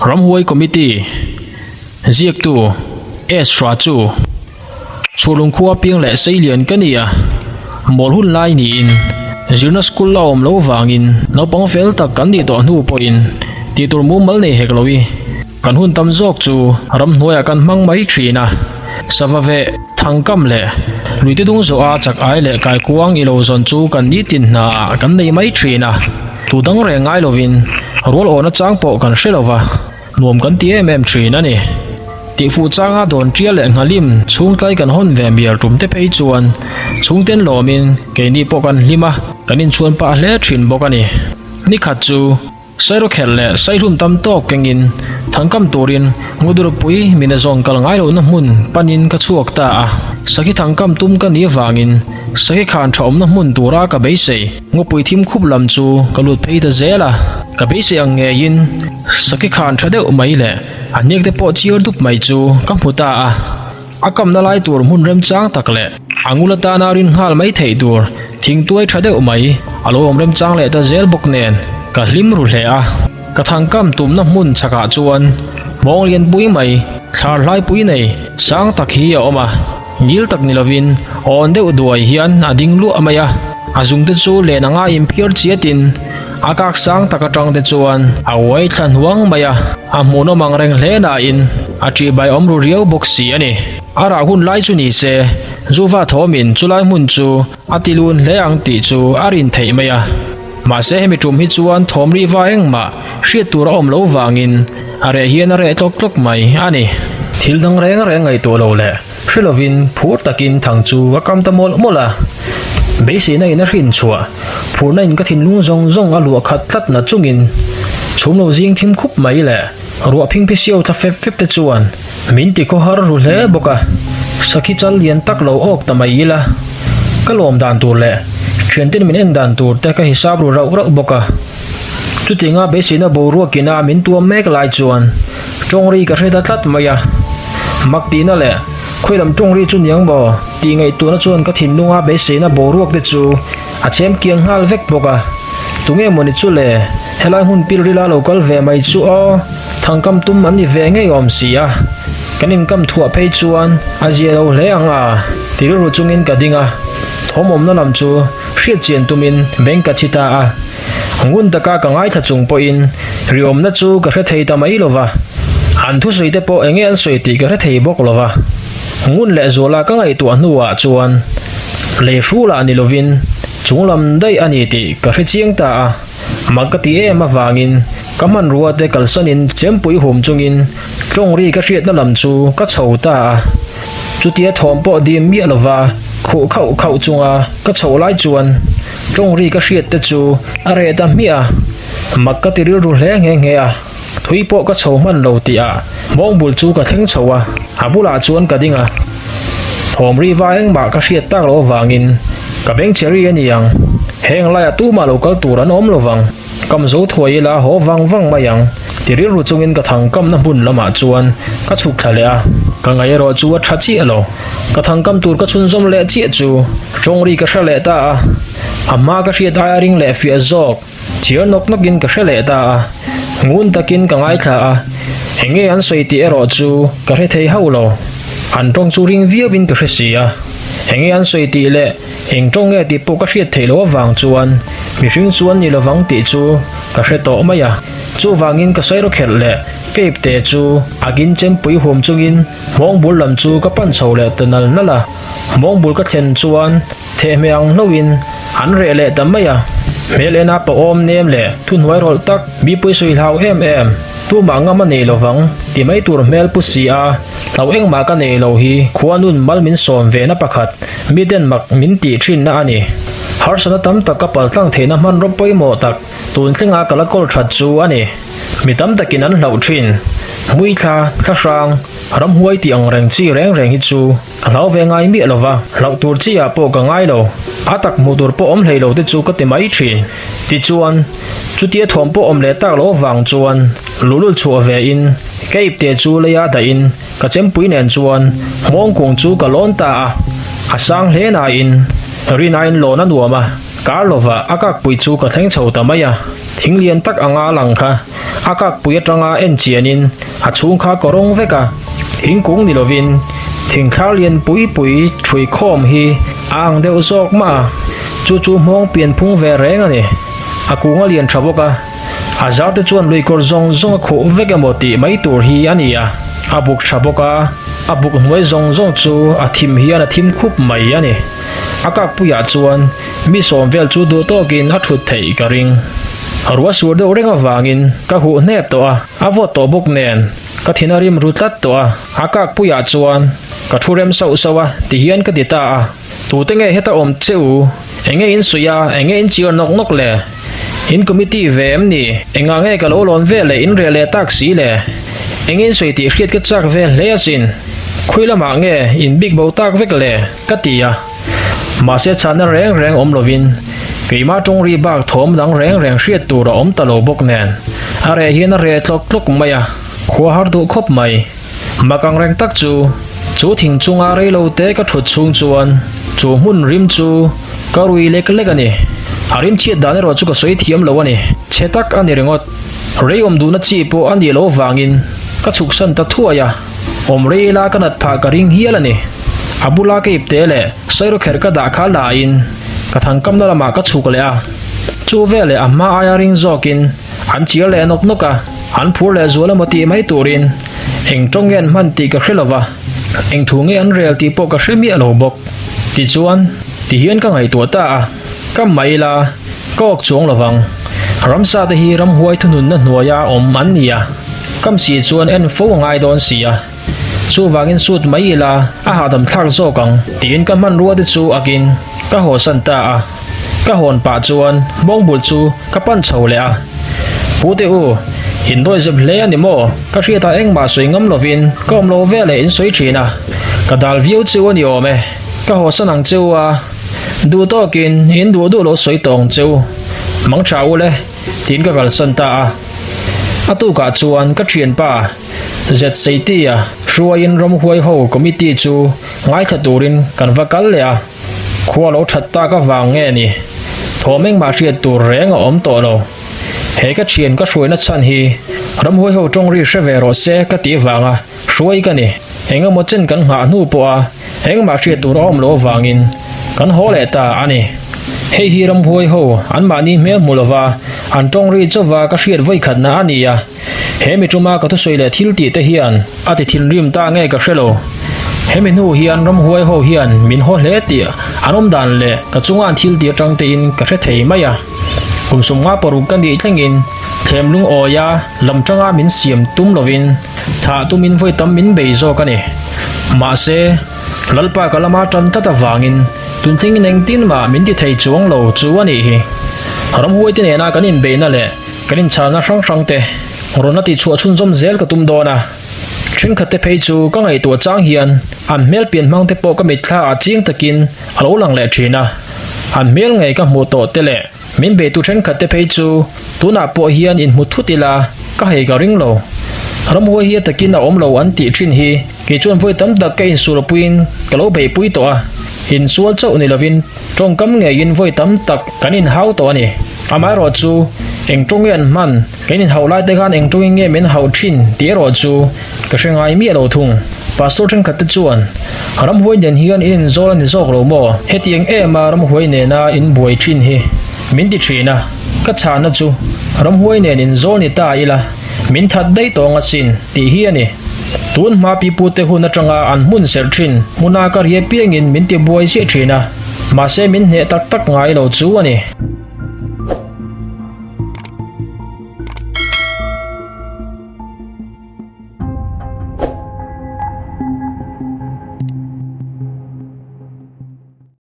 ram huai committee ziak tu extra chu chulung khuwa piang le seilian kania mol hun lai ni in junior school la om lo wangin no pang fel tak kan ni to nu poin ti tur mu mal nei heklowi kan hun tam jok chu ram hnuaya kan mang mai thina savave thangkam le luite dung zo a chak ai le kai kuang ilo zon chu kan ni tin na kan nei mai thina tu dang re ngai lovin rol ona chang po kan hrelowa nuam kan ti em thina ni ti fu changa don trial le ngalim chung tlai kan hon ve miar tum te phei chuan chung ten lomin ke ni po kan lima kanin chuan pa hle thin bokani ni khat chu sairo khel le sairum tam tok kengin thangkam turin ngudur pui minazong kal ngai lo na mun panin ka chuak ta a sakhi thangkam tum ka ni wangin sakhi khan thom na mun tura ka beise ngopui thim khup lam chu kalut phei ta zela ka beise ange in sakhi khan thade mai le anek te po chiar dup mai chu ka muta a akam na lai tur mun rem chang takle angulata na rin hal mai thei tur thing tuai thade mai alo om rem chang le ta zel bok nen ka hlim ru hle a ka thangkam tum na mun chaka chuan mong lian pui mai thar lai pui nei sang tak hi a oma ngil tak nilovin on de uduai hian ading lu amaya azung te chu le nanga impure chiatin akak sang takatang te chuan awai thlan huang maya a muno mangreng hle na in atri bai omru riau boxi ani ara hun lai chu ni se zuwa thomin chulai mun chu atilun hle ang ti chu arin thei maya ma se hemi tum hi chuan thom ri wa eng ma hriat tur om lo wangin are hian are tlok tlok mai ani thil dang reng reng ngai to lo le hrilovin phur takin thang chu akam ta mol mola beisi na ina hrin chua phur na in ka thin lung zong zong alu khat thlat na chungin chum lo jing thim khup mai le ruwa phing phi siau tha fep fep te chuan min ti ko har ru hle boka sakhi chal lian tak lo ok ta mai ila kalom dan tur le thiantin min en dan tur te ka hisab ru rau rau boka chutinga beisi na bo ruwa kina min tuam mek lai chuan tongri ka hreda thlat maya makti na le khoilam tongri chu niang bo ti ngai tu na chuan ka thin lunga beisi na bo ruak te chu a chem kiang hal vek boka tunge moni chu le helai hun pilrila local ve mai chu o thangkam tum ani ve nge om sia kanin kam thua phei chuan azia lo hle anga tiru chungin kadinga thomom na lam chu hriat chen tumin bank ka chita a ngun taka ka ngai tha chung po in riom na chu ka hre thei ta mai lova an thu soi te po enge an soi ti ka hre thei bok lova ngun le zola ka ngai tu anuwa chuan le rula ani lovin chunglam dai ani ti ka hre chiang ta a makati e ma wangin kaman ruwa te kalsanin chempui hum chungin tongri ka hriat na lam chu ka chhota a chutia thom po dim mi lova khu khau khau chunga ka chholai chuan tongri ka hriat te chu are ta mi a makati ri ru hle nge nge a thui po ka chhoman lo ti a mong bul chu ka thleng chowa abula chuan ka dinga thom ri wa eng ma ka hriat tak lo wangin ka beng cheri aniang heng la tu ma local turan om lowang kam zo thoi la ho wang wang mayang tiri ru chungin ka thangkam na bun lama chuan ka chuk thale a ka ngai ro chu a thachi alo ka thangkam tur ka chun zom le chi chu chongri ka hrale ta a amma ka hriat ai ring le fi azok chiar nok nokin ka hrale ta a ngun takin ka ngai thla a enge an soi ti ero chu ka hre thei haulo an tong chu ring via win ka hresia enge an soi ti le eng tong nge ti po ka hriat thei lo wang chuan mi hring chuan ni lawang ti chu ka hre to maya chu wangin ka sairo khel le kep te chu agin chem pui hom chungin mong bul lam chu ka pan chho le tanal nala mong bul ka thlen chuan the meang lowin an re le tamaya melena pa om nem le thun hoi rol tak bi pui sui hlau em tu ma nga ma nei lowang ti mai tur mel pu si a law eng ma ka nei lo hi khuanun malmin som ve na pakhat miden mak min ti thin na ani har sana tam tak ka pal tlang theina man ro poi mo tak tun thlenga kala kol that chu ani mi tam takin an hlau thin mui tha thrang ram huai ti ang reng chi reng reng hi chu hlau ve ngai mi lova hlau tur chi a po ka ngai lo atak mu tur po om hlei lo te chu ka te mai thin ti chuan chutia thom po om le tak lo wang chuan lulul chu ve in keip te chu le ya da in ka chem pui nen chuan mong kong chu ka lon ta a asang hle na in ri nine lo na nuama Karlova akak pui chu ka thleng chho tamaya thinglian tak anga lang kha akak pui atanga en chianin a chung kha korong veka thingkung ni lovin thingthlalian pui thui khom hi ang deuh zawk ma chu mong pian phung ve reng ani akunga lian thaboka azate chuan luikor zong kho veka moti mai tur hi ania abuk thaboka abuk hnuai zong chu athim hi ana thim khup mai ani akak puya chuan mi som vel chu du tokin a thut thei ka ring harwa sur de renga wangin ka hu nep to a avo to buk nen ka thinarim rutlat to a akak puya chuan ka thurem sawa ti hian ka dita a tu tenge heta om cheu enge in suya enge in chior nok le in committee vem ni enga nge ka lo lon ve le in re le taxi le enge in soi ti khriat ka chak ve le asin khuilama nge in big bow tak vek le ka tia ma se chana reng om lovin keima tong ri bak thom dang reng hriat tur om talo bok nen are hian a re tlok maya khwa har du khop mai makang reng tak chu thing chunga rei lo te ka thut chung chuan chu mun rim chu ka rui lek ani harim chiat dan ro chu ka soi thiam lo ani chetak ani rengot rei om du na chi po ani lo wangin ka chuk san ta thuaya om rei la kanat pha ka ring hial ani abula ke ipte le sairo kher ka da kha la in ka thang kam na lama ka chuk le a chu vele amma aya ring zokin an chial le noka an phur le zola mati mai turin eng tongen man ti ka khrilova eng thunge an rel ti po ka hrimi alo bok ti chuan ti hian ka ngai tu ta a kam mai la kok chong lawang ramsa te hi ram huai thunun na hnuaya om an nia kam si chuan en fo ngai don sia chu wangin sut mai la a hadam thak zo kang tin ka man ruwa de chu akin ka ho san ta a ka hon pa chuan bong bul chu ka pan chho le a pute u in doi zep le ani mo ka hriata engma soi ngam lovin kom lo vele in soi thina ka dal view chu ani ome ka ho sanang chu a du to kin in du lo soi tong chu mang chau le tin ka gal san ta a atu ka chuan ka thian pa zet seitia ruain ram huai ho committee chu ngai thaturin kan vakal le a khwa lo thatta ka wang nge ni thomeng ma hriat tur reng om to lo he ka thian ka hruina chan hi ram huai ho tong ri hre se ka ti wanga hruai ka ni enga mo chen kan nga hnu po a eng ma hriat tur om lo wangin kan ho le ta ani hei hi ram huai ho an ma ni me mulova an tong ri chowa ka hriat voi khat na ania he mi tuma ka tu soile thil ti te hian ati thil rim ta nge ka hrelo he mi nu hian ram huai ho hian min ho hle ti anom dan le ka chunga thil ti tang te in ka hre thei maya kum sum nga paru kan di thlengin thlem lung oya lam tanga min siam tum lovin tha tumin voi tam min beizo ka ni ma se lalpa kalama tan tata wangin tun thingin eng tin ma min ti thei chuang lo chu ani hi ram huai te na kanin be na le kanin chana sang te rona ti chu chun zom zel ka tum dona thing khate phei chu ka ngai tu chang hian an mel pian mang te po ka mit kha a ching takin alo lang le thina an mel ngai ka mu to te le min be tu thing khate phei chu tuna po hian in mu thutila ka hei ka ring lo ram huai hi takin a om lo an ti thin hi ke chon voi tam da kai sur puin ka lo be pui to a in sual chau ni lovin tong kam nge in voi tam tak kanin hau to ani amai ro chu eng tungen man kanin haulai te khan eng tungin nge men hau thin ti ro chu ka hrengai mi lo thung pastor thing khat chuan ram huai den hian in zol ni zok lo mo hetiang ema ram huai ne na in buai thin hi min ti thina ka chana chu ram huai ne in zol ni ta ila min that dei tonga sin ti hi ani tun ma pi pu te hun atanga an mun ser thin muna ka rie piangin min ti buai se thina ma se min ne tak ngai lo chu ani